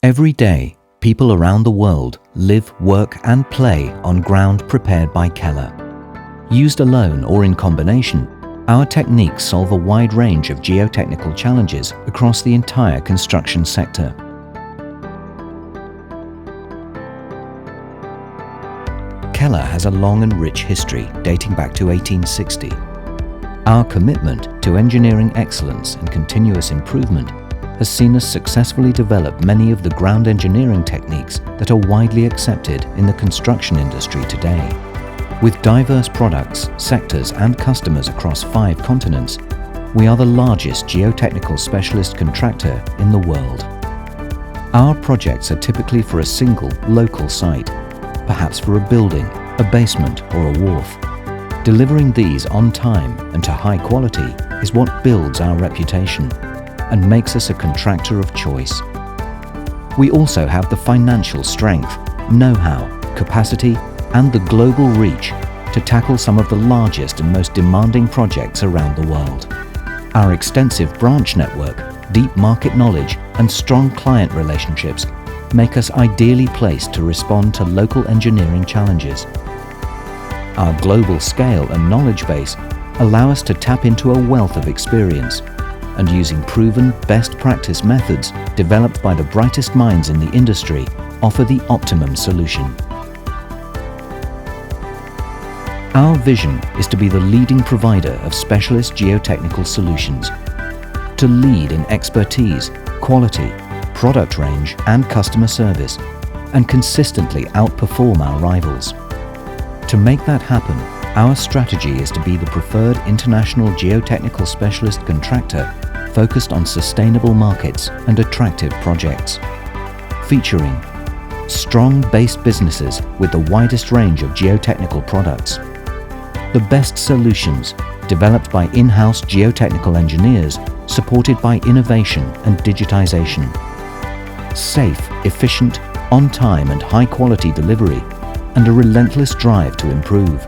Every day, people around the world live, work and play on ground prepared by Keller. Used alone or in combination, our techniques solve a wide range of geotechnical challenges across the entire construction sector. Keller has a long and rich history dating back to 1860. Our commitment to engineering excellence and continuous improvement has seen us successfully develop many of the ground engineering techniques that are widely accepted in the construction industry today. With diverse products, sectors and customers across 5 continents, we are the largest geotechnical specialist contractor in the world. Our projects are typically for a single, local site, perhaps for a building, a basement or a wharf. Delivering these on time and to high quality is what builds our reputation and makes us a contractor of choice. We also have the financial strength, know-how, capacity and the global reach to tackle some of the largest and most demanding projects around the world. Our extensive branch network, deep market knowledge and strong client relationships make us ideally placed to respond to local engineering challenges. Our global scale and knowledge base allow us to tap into a wealth of experience and using proven best practice methods developed by the brightest minds in the industry offer the optimum solution. Our vision is to be the leading provider of specialist geotechnical solutions, to lead in expertise, quality, product range and customer service, and consistently outperform our rivals. To make that happen, our strategy is to be the preferred international geotechnical specialist contractor focused on sustainable markets and attractive projects. Featuring strong base businesses with the widest range of geotechnical products, the best solutions developed by in-house geotechnical engineers supported by innovation and digitization, safe, efficient, on-time and high-quality delivery, and a relentless drive to improve.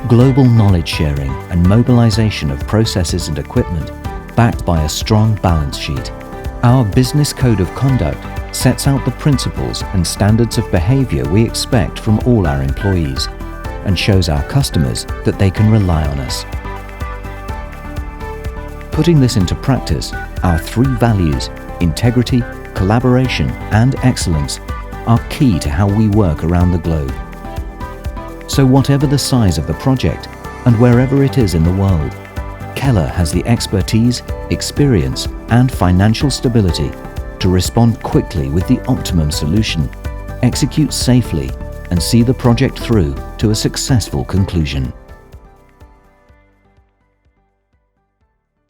Global knowledge sharing and mobilization of processes and equipment backed by a strong balance sheet. Our business code of conduct sets out the principles and standards of behavior we expect from all our employees and shows our customers that they can rely on us. Putting this into practice, our 3 values, integrity, collaboration and excellence, are key to how we work around the globe. So whatever the size of the project and wherever it is in the world, Keller has the expertise, experience and financial stability to respond quickly with the optimum solution, execute safely and see the project through to a successful conclusion.